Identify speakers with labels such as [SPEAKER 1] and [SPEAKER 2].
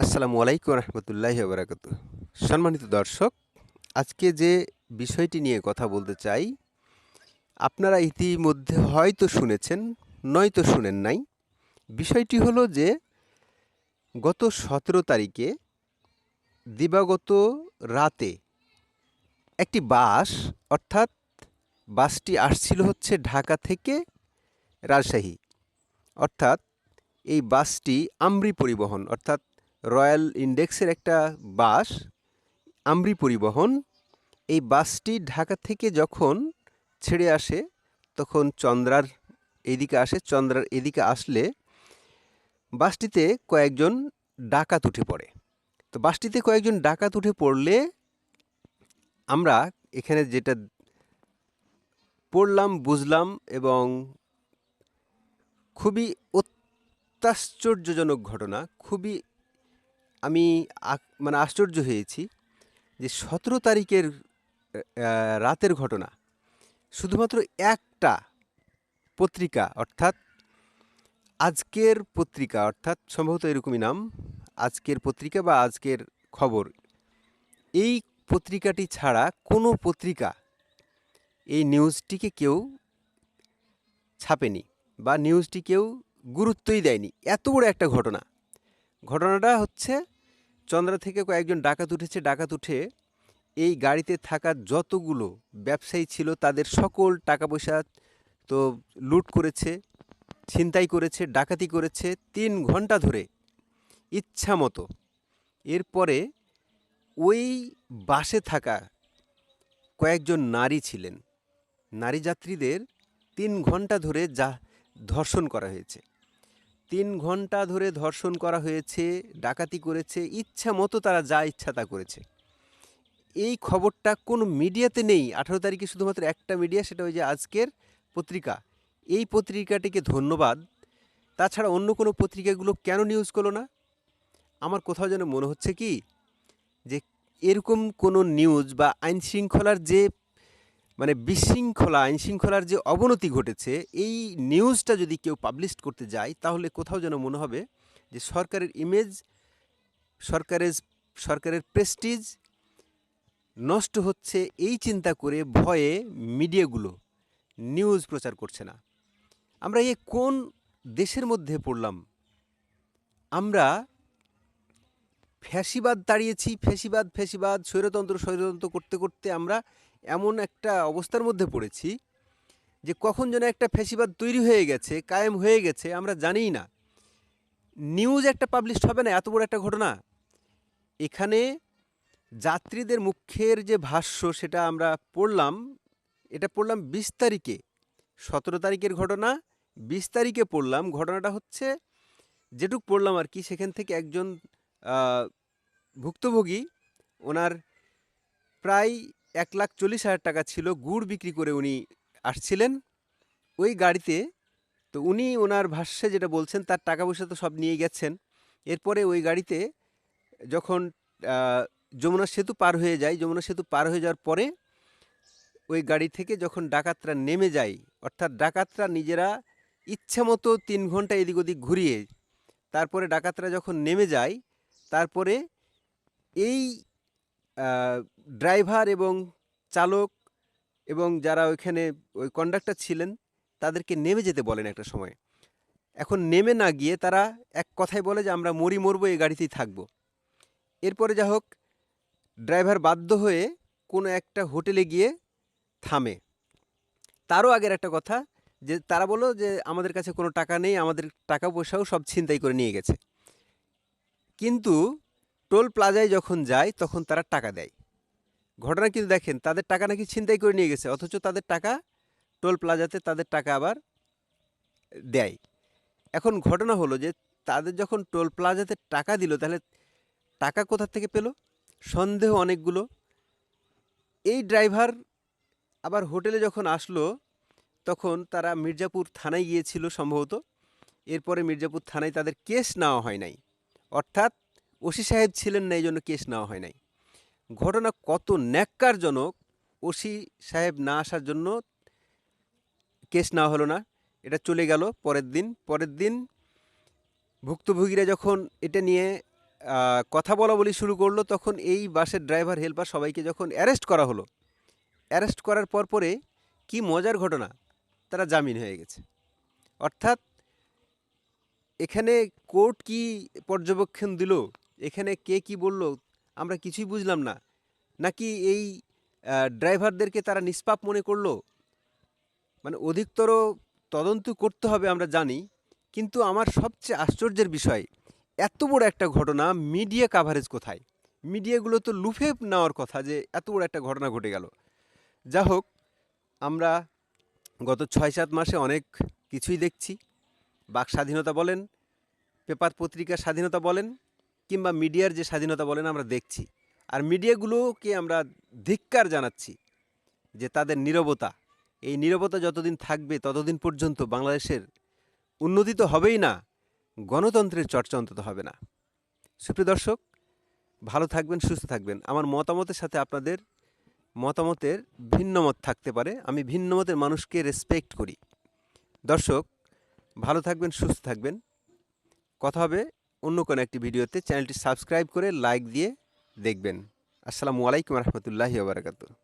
[SPEAKER 1] আসসালামু আলাইকুম রহমতুল্লাহি বারাকাতু। সম্মানিত দর্শক, আজকে যে বিষয়টি নিয়ে কথা বলতে চাই, আপনারা ইতিমধ্যে হয়তো শুনেছেন, নয়তো শুনেন নাই। বিষয়টি হলো যে গত 17 তারিখে দিবাগত রাতে একটি বাস, অর্থাৎ বাসটি আসছিল হচ্ছে ঢাকা থেকে রাজশাহী। অর্থাৎ এই বাসটি আমরি পরিবহন, অর্থাৎ রয়্যাল ইন্ডেক্সের একটা বাস, আমরি পরিবহন। এই বাসটি ঢাকা থেকে যখন ছেড়ে আসে তখন চন্দ্রার এদিকে আসে। চন্দ্রার এদিকে আসলে বাসটিতে কয়েকজন ডাকাত উঠে পড়ে। তো বাসটিতে কয়েকজন ডাকাত উঠে পড়লে আমরা এখানে যেটা পড়লাম, বুঝলাম এবং খুবই অত্যাশ্চর্যজনক ঘটনা। খুবই আমি মানে আশ্চর্য হয়েছি যে 17 তারিখের রাতের ঘটনা। শুধুমাত্র একটা পত্রিকা, অর্থাৎ আজকের পত্রিকা, অর্থাৎ সম্ভবত এরকমই নাম, আজকের পত্রিকা বা আজকের খবর, এই পত্রিকাটি ছাড়া কোনো পত্রিকা এই নিউজটিকে কেউ ছাপেনি বা নিউজটি কেউ গুরুত্বই দেয়নি। এত বড় একটা ঘটনা। ঘটনাটা হচ্ছে চন্দ্রা থেকে কয়েকজন ডাকাত উঠেছে। ডাকাত উঠে এই গাড়িতে থাকা যতগুলো ব্যবসায়ী ছিল তাদের সকল টাকা পয়সা তো লুট করেছে, ছিনতাই করেছে, ডাকাতি করেছে ৩ ঘন্টা ধরে ইচ্ছা মতো। এরপরে ওই বাসে থাকা কয়েকজন নারী ছিলেন। নারী যাত্রীদের ৩ ঘন্টা ধরে ধর্ষণ করা হয়েছে। ৩ ঘন্টা ধরে ধর্ষণ করা হয়েছে, ডাকাতি করেছে, ইচ্ছা মতো তারা যা ইচ্ছা তা করেছে। এই খবরটা কোনো মিডিয়াতে নেই। ১৮ তারিখে শুধুমাত্র একটা মিডিয়া, সেটা ওই যে আজকের পত্রিকা। এই পত্রিকাটিকে ধন্যবাদ। তাছাড়া অন্য কোনো পত্রিকাগুলো কেন নিউজ করলো না? আমার কোথাও যেন মনে হচ্ছে কি যে এরকম কোনো নিউজ বা আইনশৃঙ্খলার যে মানে বিশৃঙ্খলা, আইনশৃঙ্খলার যে অবনতি ঘটেছে, এই নিউজটা যদি কেউ পাবলিশ করতে যায় তাহলে কোথাও যেন মনে হবে যে সরকারের ইমেজ, সরকারের সরকারের প্রেস্টিজ নষ্ট হচ্ছে। এই চিন্তা করে ভয়ে মিডিয়াগুলো নিউজ প্রচার করছে না। আমরা কোন দেশের মধ্যে পড়লাম? আমরা ফ্যাসিবাদ তাড়িয়েছি, ফ্যাসিবাদ, স্বৈরতন্ত্র করতে করতে আমরা এমন একটা অবস্থার মধ্যে পড়েছি যে কখন যেন একটা ফ্যাসিবাদ তৈরি হয়ে গেছে, কায়েম হয়ে গেছে, আমরা জানিই না। নিউজ একটা পাবলিশ হবে না, এত বড় একটা ঘটনা। এখানে যাত্রীদের মুখের যে ভাষ্য সেটা আমরা পড়লাম, এটা পড়লাম ২০ তারিখে। ১৭ তারিখের ঘটনা ২০ তারিখে পড়লাম। ঘটনাটা হচ্ছে যেটুক পড়লাম আর কি, সেখান থেকে একজন ভুক্তভোগী, ওনার প্রায় ১,৪০,০০০ টাকা ছিল, গুড় বিক্রি করে উনি আসছিলেন ওই গাড়িতে। তো উনি ওনার ভাষ্যে যেটা বলছেন, তার টাকা পয়সা তো সব নিয়ে গেছেন। এরপরে ওই গাড়িতে যখন যমুনা সেতু পার হয়ে যায়, যমুনা সেতু পার হয়ে যাওয়ার পরে ওই গাড়ি থেকে যখন ডাকাতরা নেমে যায়, অর্থাৎ ডাকাতরা নিজেরা ইচ্ছা মতো ৩ ঘন্টা এদিক ওদিক ঘুরিয়ে, তারপরে ডাকাতরা যখন নেমে যায়, তারপরে এই ড্রাইভার এবং চালক এবং যারা ওইখানে ওই কন্ডাক্টর ছিলেন তাদেরকে নেমে যেতে বলেন একটা সময়। এখন নেমে না গিয়ে তারা এক কথায় বলে যে আমরা মরবো, এই গাড়িতেই থাকবো। এরপরে যা হোক, ড্রাইভার বাধ্য হয়ে কোনো একটা হোটেলে গিয়ে থামে। তারও আগের একটা কথা, যে তারা বলল যে আমাদের কাছে কোনো টাকা নেই, আমাদের টাকা পয়সাও সব ছিনতাই করে নিয়ে গেছে। কিন্তু টোল প্লাজায় যখন যায় তখন তারা টাকা দেয়। ঘটনা কিন্তু দেখেন, তাদের টাকা নাকি ছিনতাই করে নিয়ে গেছে, অথচ তাদের টাকা টোল প্লাজাতে তাদের টাকা আবার দেয়। এখন ঘটনা হলো যে তাদের যখন টোল প্লাজাতে টাকা দিল, তাহলে টাকা কোথা থেকে পেল? সন্দেহ অনেকগুলো। এই ড্রাইভার আবার হোটেলে যখন আসলো তখন তারা মির্জাপুর থানায় গিয়েছিল সম্ভবত। এরপরে মির্জাপুর থানায় তাদের কেস নেওয়া হয় নাই, অর্থাৎ ওসি সাহেব ছিলেন না, এই জন্য কেস নেওয়া হয় নাই। ঘটনা কত ন্যাক্কারজনক! ওসি সাহেব না আসার জন্য কেস নেওয়া হলো না, এটা চলে গেল পরের দিন। ভুক্তভোগীরা যখন এটা নিয়ে কথা বলাবলি শুরু করলো, তখন এই বাসের ড্রাইভার হেল্পার সবাইকে যখন অ্যারেস্ট করা হলো, অ্যারেস্ট করার পরে কি মজার ঘটনা, তারা জামিন হয়ে গেছে। অর্থাৎ এখানে কোর্ট কি পর্যবেক্ষণ দিল, এখানে কে কি বলল, আমরা কিছুই বুঝলাম না। নাকি এই ড্রাইভারদেরকে তারা নিষ্পাপ মনে করলো? মানে অধিকতর তদন্ত করতে হবে আমরা জানি, কিন্তু আমার সবচেয়ে আশ্চর্যের বিষয়, এত বড় একটা ঘটনা মিডিয়া কাভারেজ কোথায়? মিডিয়াগুলো তো লুফে নেওয়ার কথা যে এত বড় একটা ঘটনা ঘটে গেল। যা হোক, আমরা গত ৬-৭ মাসে অনেক কিছুই দেখছি। বাক স্বাধীনতা বলেন, পেপার পত্রিকার স্বাধীনতা বলেন, কিংবা মিডিয়ার যে স্বাধীনতা বলেন, আমরা দেখছি। আর মিডিয়াগুলোকে আমরা ধিক্কার জানাচ্ছি যে তাদের নীরবতা, এই নীরবতা যতদিন থাকবে ততদিন পর্যন্ত বাংলাদেশের উন্নতি তো হবেই না, গণতন্ত্রের চর্চা অন্তত হবে না। সুপ্রিয় দর্শক, ভালো থাকবেন, সুস্থ থাকবেন। আমার মতামতের সাথে আপনাদের মতামতের ভিন্ন মত থাকতে পারে, আমি ভিন্ন মতের মানুষকে রেসপেক্ট করি। দর্শক, ভালো থাকবেন, সুস্থ থাকবেন। কথা হবে অন্য কোনো একটি ভিডিওতে। চ্যানেলটি সাবস্ক্রাইব করে লাইক দিয়ে দেখবেন। আসসালামু আলাইকুম রহমতুল্লাহি ওয়া বারাকাতুহু।